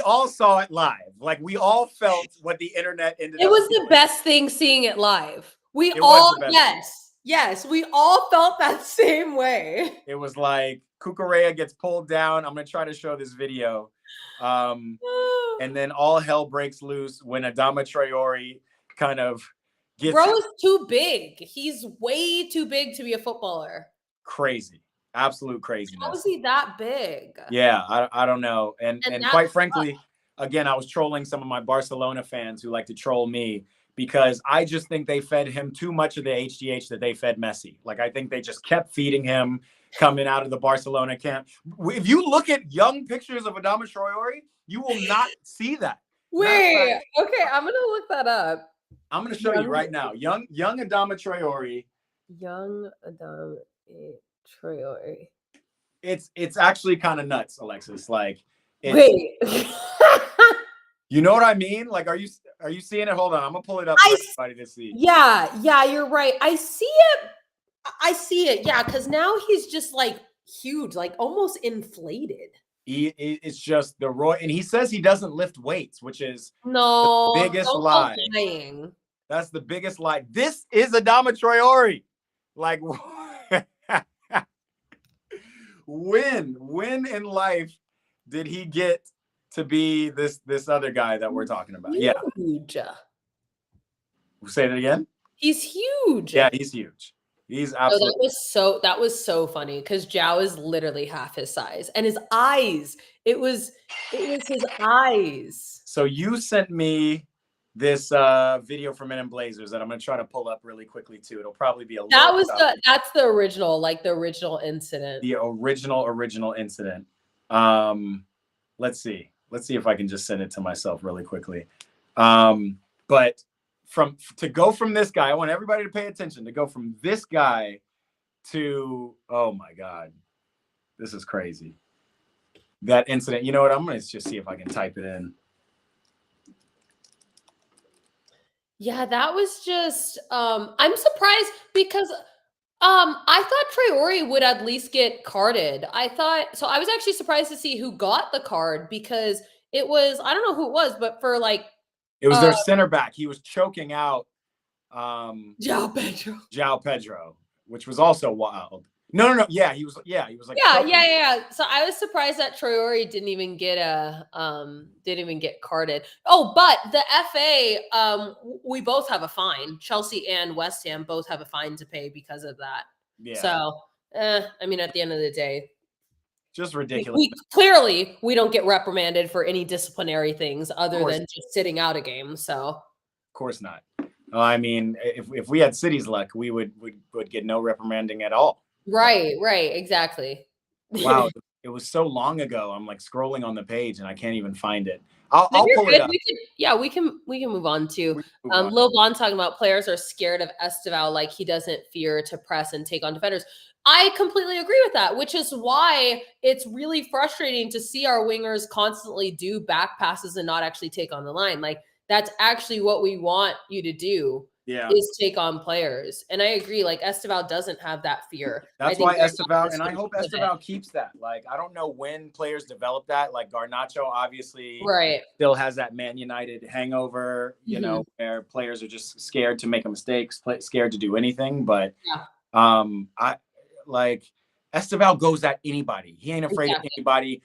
all saw it live. Like we all felt what the internet ended up. It was the best thing seeing it live. We all felt that same way. It was like Cucurella gets pulled down. I'm gonna try to show this video. And then all hell breaks loose when Adama Traore kind of gets. Bro is too big. He's way too big to be a footballer. Crazy. Absolute craziness. How is he that big? Yeah, I don't know. And quite frankly, again, I was trolling some of my Barcelona fans who like to troll me because I just think they fed him too much of the HGH that they fed Messi. Like, I think they just kept feeding him coming out of the Barcelona camp. If you look at young pictures of Adama Traore, you will not see that. Wait, okay, I'm going to look that up. I'm going to show you right now. Young Adama Traore. Young Adama Traore. It's actually kind of nuts, Alexis. Like, wait. You know what I mean? Like, are you seeing it? Hold on, I'm gonna pull it up for everybody to see. Yeah, you're right. I see it. Yeah, because now he's just like huge, like almost inflated. It's just the Roy, and he says he doesn't lift weights, which is No, the biggest don't go lie. lying. That's the biggest lie. This is Adama Traore. Like, when in life did he get to be this other guy that we're talking about? Huge. Yeah. Say that again. He's huge. Yeah, he's huge. He's absolutely. That was so funny because Zhao is literally half his size, and his eyes. It was his eyes. So you sent me this video from Men in Blazers that I'm gonna try to pull up really quickly too. It'll probably be that's the original, like the original incident. The original incident. Let's see if I can just send it to myself really quickly. But to go from this guy, I want everybody to pay attention, to go from this guy to, oh my God, this is crazy. That incident, you know what? I'm going to just see if I can type it in. Yeah, that was just, I'm surprised because I thought Traore would at least get carded. I was actually surprised to see who got the card because it was, I don't know who it was, but for like, it was their center back. He was choking out João Pedro, which was also wild. No. Yeah, he was like, yeah. So I was surprised that Traore didn't even get carded. Oh, but the FA, we both have a fine. Chelsea and West Ham both have a fine to pay because of that. Yeah. So, I mean, at the end of the day, just ridiculous. We don't get reprimanded for any disciplinary things other than just sitting out a game. So, of course not. I mean, if we had City's luck, we would get no reprimanding at all. Right, exactly. Wow, it was so long ago. I'm like scrolling on the page and I can't even find it. I'll pull it up. We can move on to Lil Bond talking about players are scared of Esteval like he doesn't fear to press and take on defenders. I completely agree with that, which is why it's really frustrating to see our wingers constantly do back passes and not actually take on the line. Like that's actually what we want you to do. Yeah, is take on players. And I agree, like Esteval doesn't have that fear. That's why Esteval, and I hope Esteval keeps that. Like, I don't know when players develop that. Like Garnacho obviously still has that Man United hangover, you know, where players are just scared to make a mistake, scared to do anything. But I like Esteval goes at anybody. He ain't afraid of anybody.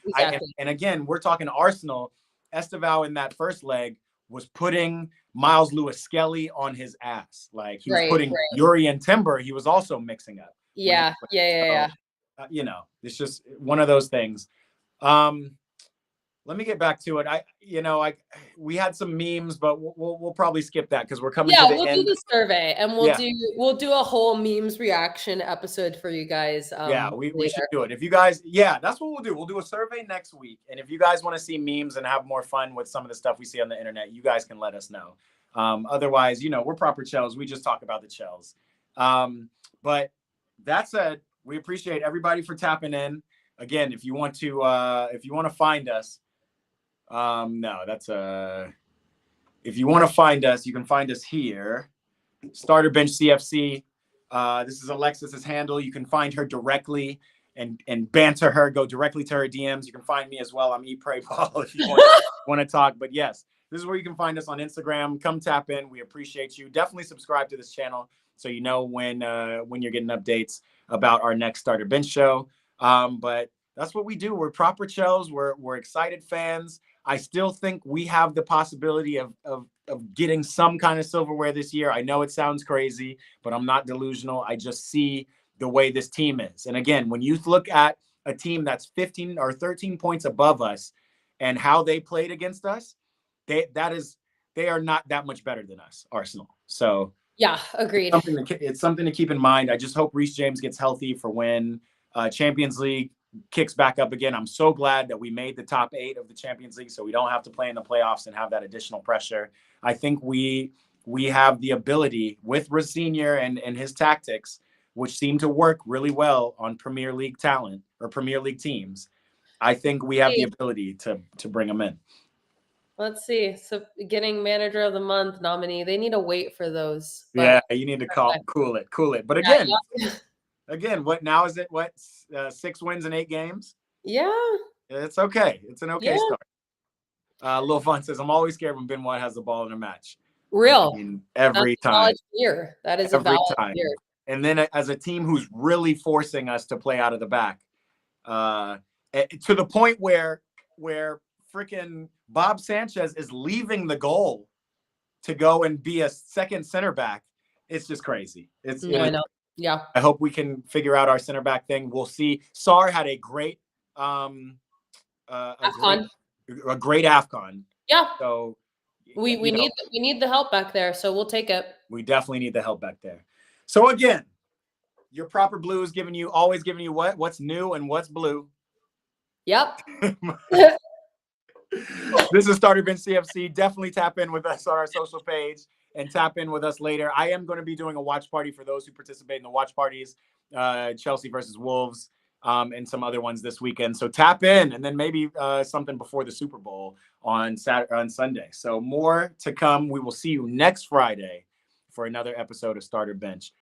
And again, we're talking Arsenal. Esteval in that first leg was putting Miles Lewis-Skelly on his ass. Like he was putting Yuri and Timber. He was also mixing up. Yeah. You know, it's just one of those things. Let me get back to it. We had some memes, but we'll probably skip that because we're coming to the end. Yeah, we'll do the survey and we'll do a whole memes reaction episode for you guys. We should do it. If you guys, that's what we'll do. We'll do a survey next week. And if you guys want to see memes and have more fun with some of the stuff we see on the internet, you guys can let us know. Otherwise, we're proper Chels. We just talk about the Chels. But that said, we appreciate everybody for tapping in. Again, if you want to find us, if you want to find us, you can find us here. Starter Bench CFC. This is Alexis's handle. You can find her directly and banter her. Go directly to her DMs. You can find me as well. I'm Eat Pray Paul if you want to talk. But yes, this is where you can find us on Instagram. Come tap in. We appreciate you. Definitely subscribe to this channel so you know when you're getting updates about our next Starter Bench show. But that's what we do. We're proper Chels. We're excited fans. I still think we have the possibility of getting some kind of silverware this year. I know it sounds crazy, but I'm not delusional. I just see the way this team is. And again, when you look at a team that's 15 or 13 points above us and how they played against us, they are not that much better than us, Arsenal. So yeah, agreed. It's something to keep in mind. I just hope Reece James gets healthy for when Champions League kicks back up again. I'm so glad that we made the top 8 of the Champions League so we don't have to play in the playoffs and have that additional pressure. I think we have the ability with Rosigne and his tactics, which seem to work really well on Premier League talent or Premier League teams. I think we have the ability to bring them in. Let's see. So getting Manager of the Month nominee, they need to wait for those. Yeah, you need to cool it. But again, Again, what now is it? What 6 wins in 8 games? Yeah. It's okay. It's an okay Yeah. start. Lil Fun says, I'm always scared when Ben White has the ball in a match. Real. I mean, every That's a time. valid fear. That is Every a valid time. fear. And then as a team who's really forcing us to play out of the back, to the point where freaking Bob Sanchez is leaving the goal to go and be a second center back. It's just crazy. I know. Yeah. I hope we can figure out our center back thing. We'll see. Sarr had a great AFCON. a great AFCON. Yeah. So we need the help back there, so we'll take it. We definitely need the help back there. So again, your proper blue is always giving you what's new and what's blue. Yep. This is Starter Bench CFC. Definitely tap in with us on our social page and tap in with us later. I am going to be doing a watch party for those who participate in the watch parties, Chelsea versus Wolves, and some other ones this weekend. So tap in, and then maybe something before the Super Bowl on Sunday. So more to come. We will see you next Friday for another episode of Starter Bench.